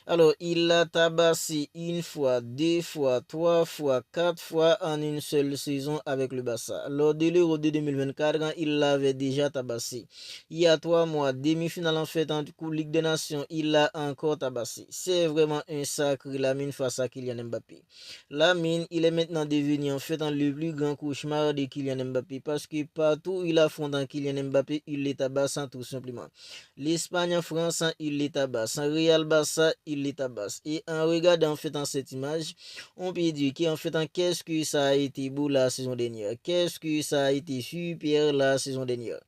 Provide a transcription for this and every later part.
Alors, il l'a tabassé une fois, deux fois, trois fois, quatre fois en une seule saison avec le Barça. Lors de l'Euro de 2024, il l'avait déjà tabassé. Il y a 3 mois, demi-finale en fait en Coupe Ligue des Nations, il l'a encore tabassé. C'est vraiment un sacré Lamine face à Kylian Mbappé. Lamine, il est maintenant devenu en fait le plus grand cauchemar de Kylian Mbappé parce que partout où il affronte Kylian Mbappé, il les tabasse tout simplement. L'Espagne en France, il les tabasse. En Real Barça, il les tabasse. Et en regardant en fait cette image, on peut dire qu'en fait qu'est-ce que ça a été beau la saison dernière. Qu'est-ce que ça a été super la saison dernière.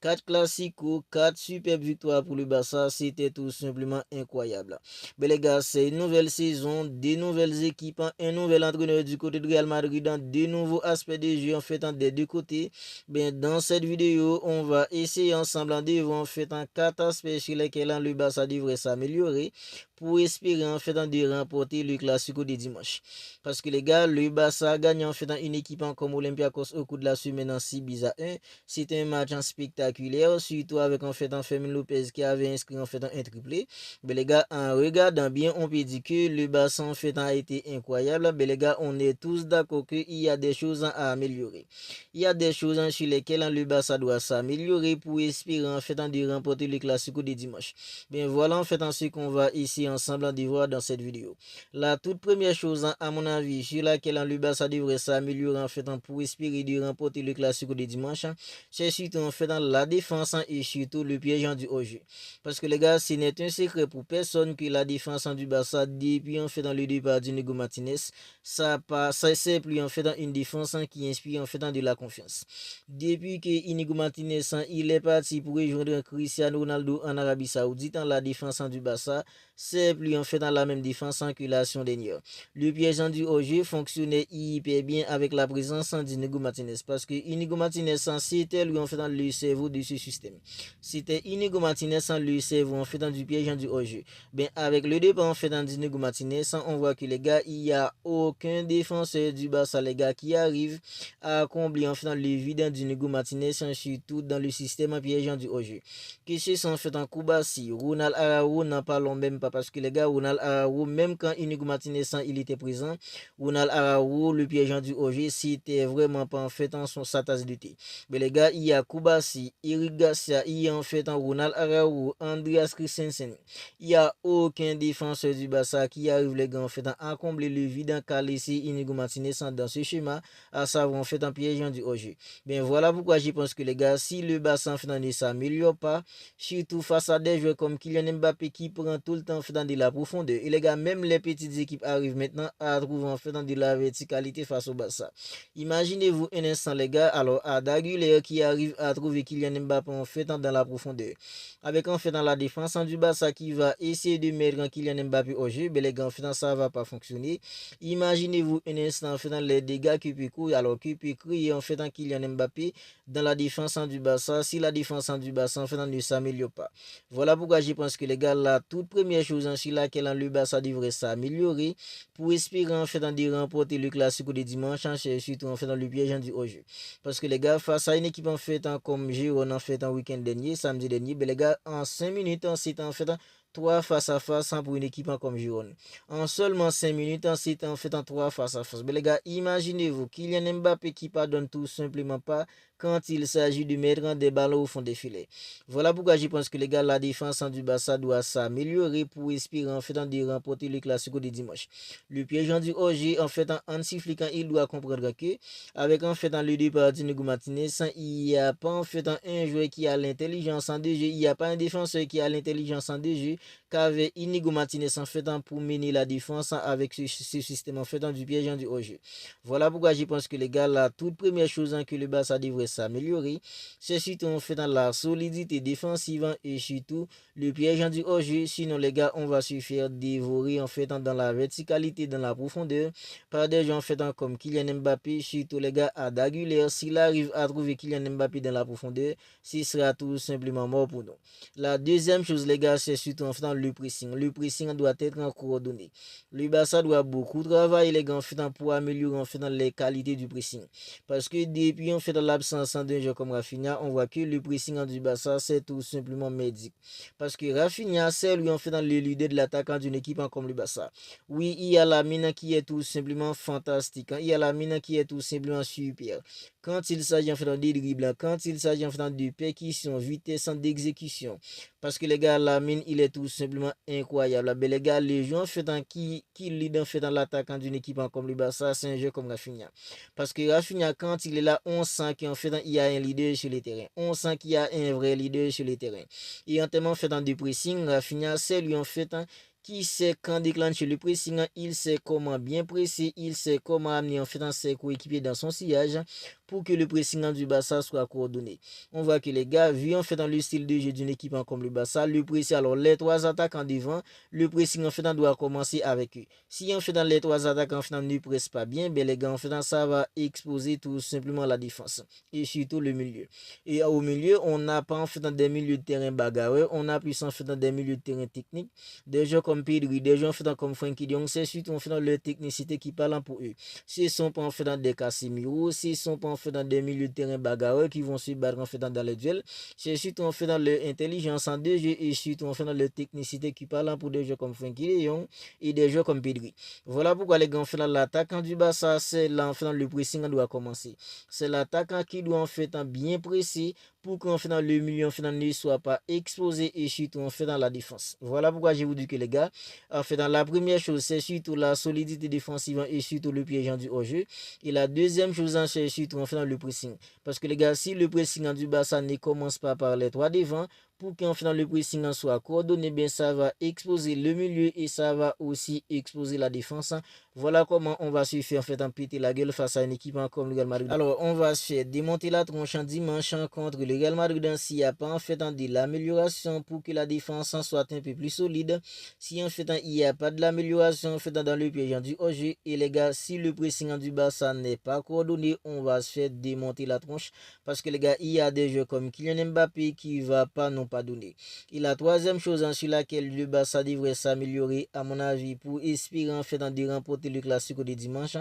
4 classicos, 4 superbes victoires pour le Barça, c'était tout simplement incroyable. Mais les gars, c'est une nouvelle saison, des nouvelles équipes, un nouvel entraîneur du côté de Real Madrid, des nouveaux aspects de jeu en fait des deux côtés. Bien, dans cette vidéo, on va essayer ensemble de voir en fait 4 aspects sur lesquels le Barça devrait s'améliorer pour espérer en fait de remporter le Classico de dimanche. Parce que les gars, le Barça a gagné en fait une équipe comme Olympiakos au cours de la semaine en 6-1. C'était un match spectaculaire, surtout avec en fait Fermin Lopez qui avait inscrit en fait un triplé. Mais les gars, en regardant bien, on peut dire que le Barça en fait a été incroyable. Mais les gars, on est tous d'accord qu'il y a des choses à améliorer. Il y a des choses sur lesquelles le Barça doit s'améliorer pour espérer en fait de remporter le Classico de dimanche. Bien voilà en fait ce qu'on va ici ensemble de voir dans cette vidéo. La toute première chose à mon avis sur laquelle le Barça devrait s'améliorer en fait pour espérer de remporter le Classico de dimanche, c'est surtout en fait la défense et surtout le piège du hors-jeu. Parce que les gars, ce n'est un secret pour personne que la défense du Barça depuis en fait dans le départ d'Inigo Martinez, ça c'est plus en fait une défense qui inspire en fait de la confiance. Depuis que Inigo Martinez il est parti pour rejoindre Cristiano Ronaldo en Arabie Saoudite, la défense du Barça, c'est plus en fait dans la même défense que la saison dernière. Le piège du hors-jeu fonctionnait hyper bien avec la présence d'Inigo Martinez parce que Inigo Martinez c'était lui en fait dans le cerveau de ce système. C'était Inigo Martinez le cerveau en fait dans du piège du hors-jeu. Ben avec le départ en fait d'Inigo Martinez, on voit que les gars, il n'y a aucun défenseur du Barça les gars qui arrive à combler en fait dans le vide d'Inigo Martinez surtout dans le système piégeant du hors-jeu. Que ce soit en fait en Koubassi, Ronald Araujo n'en parlons même pas parce que les gars, Ronald Araujo, même quand Inigo Martinez il était présent, Ronald Araujo, le piégeant du hors-jeu, c'était vraiment pas en fait en sa tasse de thé. Mais les gars, il y a Koubassi, Eric Garcia, il y a en fait en Ronald Araujo, Andreas Christensen. Il n'y a aucun défenseur du Barça qui arrive les gars en fait à combler le vide qu'a laissé Inigo Martinez dans ce schéma, à savoir en fait en piégeant du hors-jeu. Bien voilà pourquoi je pense que les gars, si le Barça en fait ne s'améliore pas, surtout face à des joueurs comme Kylian Mbappé qui prend tout le temps en fait dans de la profondeur, et les gars, même les petites équipes arrivent maintenant à trouver en fait dans de la verticalité face au Barça. Imaginez-vous un instant les gars, alors à Daguerre qui arrive à trouver Kylian Mbappé en fait dans la profondeur. Avec en fait dans la défense du Barça qui va essayer de mettre Kylian Mbappé au jeu, mais les gars en fait ça va pas fonctionner. Imaginez-vous un instant en fait dans les dégâts qu'il peut courir, alors qu'il peut créer en fait dans Kylian Mbappé dans la défense du Barça si la défense du Barça en fait ne s'améliore pas. Voilà pourquoi je pense que les gars, la toute première chose sur laquelle le Barça devrait s'améliorer pour espérer en fait de remporter le Classico de dimanche, c'est surtout en fait dans le piège du hors-jeu. Parce que les gars, face à une équipe en fait comme Giron en fait en week-end dernier, samedi dernier, ben les gars, en 5 minutes, c'est en fait 3 face à face pour une équipe comme Giron. En seulement 5 minutes, c'est en fait 3 face à face. Mais les gars, imaginez-vous Kylian Mbappé qui pardonne tout simplement pas quand il s'agit de mettre des ballons au fond des filets. Voilà pourquoi je pense que les gars, la défense du Barça doit s'améliorer pour espérer en fait de remporter le Classico de dimanche. Le piège du hors-jeu, en fait, en sifflant, il doit comprendre que avec en fait le départ d'Inigo Martinez, il n'y a pas en fait un joueur qui a l'intelligence en deux jeux, il n'y a pas un défenseur qui a l'intelligence en deux jeux qu'avait Inigo Martinez en fait pour mener la défense avec ce système en fait du piège du hors-jeu. Voilà pourquoi je pense que les gars, la toute première chose que le Barça devrait s'améliorer, c'est surtout en fait dans la solidité défensive et surtout le piège du hors-jeu. Sinon les gars, on va se faire dévorer en fait dans la verticalité, dans la profondeur par des gens en fait comme Kylian Mbappé, surtout les gars à Daguerre. S'il arrive à trouver Kylian Mbappé dans la profondeur, ce sera tout simplement mort pour nous. La deuxième chose les gars, c'est surtout en fait le pressing. Le pressing doit être coordonné. Le Barça doit beaucoup travailler les gars en fait pour améliorer en fait les qualités du pressing. Parce que depuis en fait l'absence sans d'un joueur comme Rafinha, on voit que le pressing du Barça, c'est tout simplement merdique. Parce que Rafinha, c'est lui en fait dans le leader de l'attaquant d'une équipe comme le Barça. Oui, il y a la mine qui est tout simplement fantastique. Il y a la mine qui est tout simplement super. Quand il s'agit en fait de dribble, quand il s'agit en fait de percussion, vitesse d'exécution. Parce que les gars, la mine, il est tout simplement incroyable. Mais les gars, les joueurs en fait qui lead en fait dans l'attaquant d'une équipe comme le Barça, c'est un jeu comme Rafinha. Parce que Rafinha, quand il est là, on sent qu'en fait, il y a un leader sur le terrain. On sent qu'il y a un vrai leader sur le terrain. Et en tellement fait dans du pressing, Rafinha, c'est lui en fait qui sait quand déclencher le pressing, il sait comment bien presser, il sait comment amener en fait ses coéquipiers dans son sillage pour que le pressing du Barça soit coordonné. On voit que les gars, vu en fait dans le style de jeu d'une équipe comme le Barça, le pressing, alors les trois attaques en devant, le pressing en fait doit commencer avec eux. Si en fait dans les trois attaques en fait ne pressent pas bien, ben les gars en fait ça va exposer tout simplement la défense et surtout le milieu. Et au milieu, on n'a pas en fait dans des milieux de terrain bagarreurs, on a plus en fait dans des milieux de terrain techniques, des joueurs comme Pedri, des joueurs en fait comme Frenkie de Jong, c'est surtout en fait dans leur technicité qui parle pour eux. Ce sont pas en fait dans des Casemiro, ce sont pas en fait dans des milieux de terrain bagarreurs qui vont se battre en fait dans les duels, c'est surtout en fait dans leur intelligence en deux jeux et surtout en fait dans leur technicité qui parle pour des joueurs comme Frenkie de Jong et des joueurs comme Pedri. Voilà pourquoi les gars en fait dans l'attaquant du Barça, c'est là en fait dans le pressing doit commencer. C'est l'attaquant qui doit en fait bien presser pour qu'en fait dans le milieu en fait ne soit pas exposé et surtout en fait dans la défense. Voilà pourquoi je vous dis que les gars, en fait dans la première chose, c'est surtout la solidité défensive et surtout le piège du hors-jeu. Et la deuxième chose, c'est surtout en fait dans le pressing. Parce que les gars, si le pressing du Barça ne commence pas par les trois devant, pour qu'en fait le pressing soit coordonné, bien ça va exposer le milieu et ça va aussi exposer la défense. Voilà comment on va se faire en fait péter la gueule face à une équipe comme le Real Madrid. Alors on va se faire démonter la tronche en dimanche contre le Real Madrid s'il n'y a pas en fait de l'amélioration pour que la défense soit un peu plus solide. Si en fait il n'y a pas de l'amélioration en fait dans le piège du hors-jeu et les gars, si le pressing du Barça n'est pas coordonné, on va se faire démonter la tronche parce que les gars, il y a des jeux comme Kylian Mbappé qui va pas non pas donner. Et la troisième chose sur laquelle le Barça devrait s'améliorer à mon avis pour espérer en fait de remporter le classique de dimanche,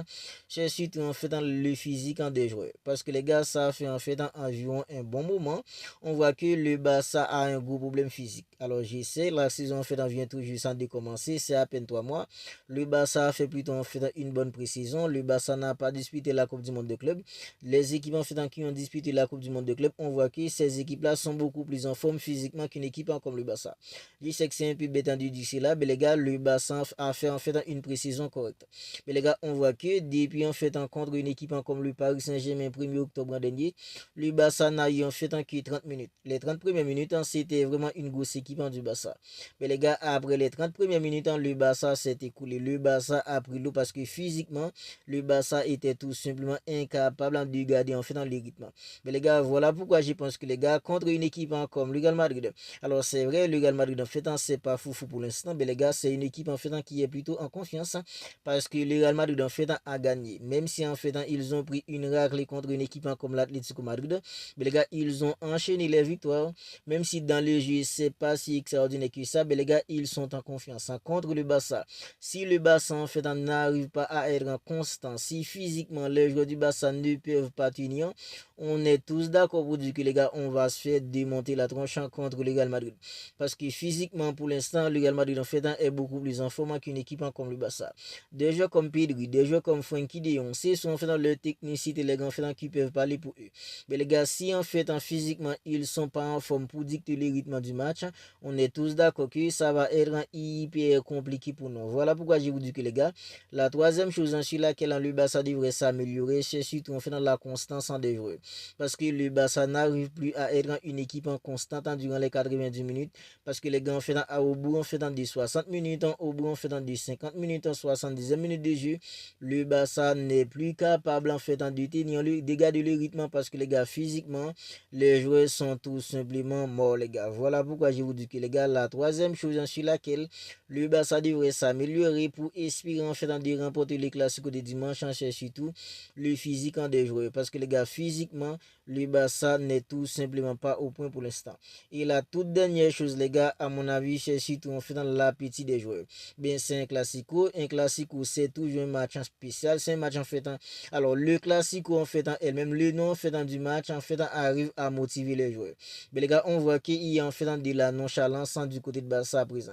c'est surtout en fait dans le physique des joueurs. Parce que les gars, ça fait en fait environ un bon moment, on voit que le Barça a un gros problème physique. Alors je sais, la saison en fait vient tout juste de commencer, c'est à peine 3 mois. Le Barça a fait plutôt en fait une bonne pré-saison. Le Barça n'a pas disputé la Coupe du Monde de club. Les équipes en fait qui ont disputé la Coupe du Monde de club, on voit que ces équipes-là sont beaucoup plus en forme physiquement qu'une équipe comme le Barça. Je sais que c'est un peu bête d'ici là, mais les gars, le Barça a fait en fait une pré-saison correcte. Mais les gars, on voit que depuis en fait contre une équipe comme le Paris Saint-Germain 1er octobre dernier, le Barça n'a eu en fait que 30 minutes. Les 30 premières minutes, c'était vraiment une grosse équipe du Barça. Mais les gars, après les 30 premières minutes, le Barça s'est écoulé. Le Barça a pris l'eau parce que physiquement, le Barça était tout simplement incapable de garder en fait dans le rythme. Mais les gars, voilà pourquoi je pense que les gars, contre une équipe comme le Real Madrid, alors c'est vrai, le Real Madrid en fait, c'est pas foufou pour l'instant, mais les gars, c'est une équipe en fait qui est plutôt en confiance parce que le Real Madrid en fait a gagné. Même si en fait ils ont pris une raclée contre une équipe comme l'Atlético Madrid, mais les gars, ils ont enchaîné les victoires. Même si dans le jeu, c'est pas si extraordinaire que ça, mais les gars, ils sont en confiance contre le Barça. Si le Barça en fait n'arrive pas à être constant, si physiquement les joueurs du Barça ne peuvent pas tenir, on est tous d'accord pour dire que les gars, on va se faire démonter la tronche contre le Real Madrid. Parce que physiquement, pour l'instant, le Real Madrid en fait est beaucoup plus en forme qu'une équipe comme le Barça. Des joueurs comme Pedri, des joueurs comme Frenkie de Jong, c'est sont en fait dans leur technicité, les gars en fait qui peuvent parler pour eux. Mais les gars, si en fait physiquement, ils sont pas en forme pour dicter le rythme du match, on est tous d'accord que ça va être hyper compliqué pour nous. Voilà pourquoi je vous dis que les gars, la troisième chose sur laquelle le Barça devrait s'améliorer, c'est surtout en fait dans la constance des joueurs. Parce que le Barça n'arrive plus à être une équipe en constante durant les 90 minutes. Parce que les gars en fait au bout en fait dans des 60 minutes, au bout en fait dans des 50 minutes, 70 minutes de jeu, le Barça n'est plus capable en fait de tenir le dégât de le rythme parce que les gars physiquement, les joueurs sont tout simplement morts les gars. Voilà pourquoi je vous dis que les gars, la troisième chose sur laquelle le Barça devrait s'améliorer pour espérer en fait de remporter les classiques de dimanche, c'est surtout le physique des joueurs. Parce que les gars, physiquement, le Barça n'est tout simplement pas au point pour l'instant. Et la toute dernière chose, les gars, à mon avis, c'est surtout en fait dans l'appétit des joueurs. Bien, c'est un classico. Un classico, c'est toujours un match en spécial. C'est un match en fait. Alors, le classico en fait elle-même, le nom en fait du match en fait arrive à motiver les joueurs. Mais les gars, on voit qu'il y a en fait de la nonchalance du côté de Barça à présent.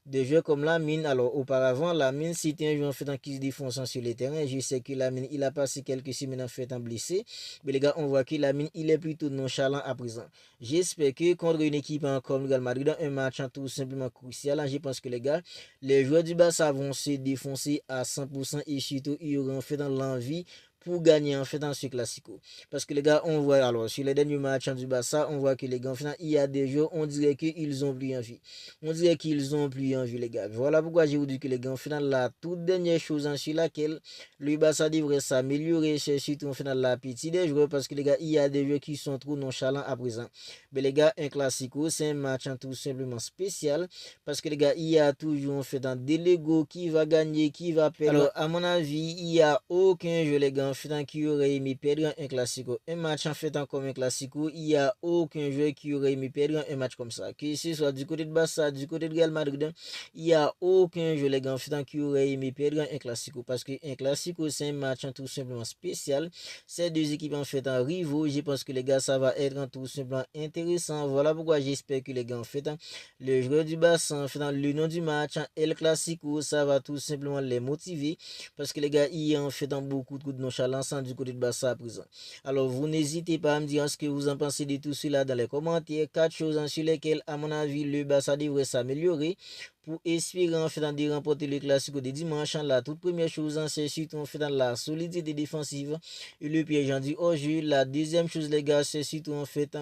Des joueurs comme Lamine, alors auparavant, Lamine, c'était un joueur en fait qui se défonce sur le terrain. Je sais que Lamine, il a passé quelques semaines en fait blessé. Mais les gars, on voit que Lamine, il est plutôt nonchalant à présent. J'espère que contre une équipe comme le Real Madrid, un match tout simplement crucial, je pense que les gars, les joueurs du Barça vont se défoncer à 100% et surtout, ils auront fait dans l'envie pour gagner en fait dans ce classico. Parce que les gars, on voit alors sur les derniers matchs du Barça, on voit que les gars, en fait, il y a des joueurs, on dirait qu'ils ont plus envie. On dirait qu'ils ont plus envie, les gars. Voilà pourquoi je vous dis que les gars, en fait, la toute dernière chose sur laquelle le Barça devrait s'améliorer, c'est surtout en fait l'appétit des joueurs. Parce que les gars, il y a des joueurs qui sont trop nonchalants à présent. Mais les gars, un classico, c'est un match tout simplement spécial. Parce que les gars, il y a toujours en fait des Lego qui va gagner, qui va perdre. Alors, à mon avis, il n'y a aucun jeu, les gars, en fait, qui aurait aimé perdre un classico. Un match en fait comme un classico, il n'y a aucun joueur qui aurait aimé perdre un match comme ça. Que ce soit du côté de Barça, du côté de Real Madrid, il n'y a aucun jeu, les gars, en fait, qui aurait aimé perdre un classico. Parce qu'un classico, c'est un match tout simplement spécial. Ces deux équipes en fait en rivaux. Je pense que les gars, ça va être tout simplement intéressant. Voilà pourquoi j'espère que les gars, en fait, le joueur du Barça, en fait, le nom du match, El Clasico, ça va tout simplement les motiver. Parce que les gars, il y a en fait beaucoup de nonchalance du côté de Barça à présent. Alors, vous n'hésitez pas à me dire ce que vous en pensez de tout cela dans les commentaires. 4 choses sur lesquelles, à mon avis, le Barça devrait s'améliorer pour espérer en fait de remporter le classico de dimanche. La toute première chose, c'est surtout en fait dans la solidité défensive et le piège en dit hors jeu. La deuxième chose, les gars, c'est surtout en fait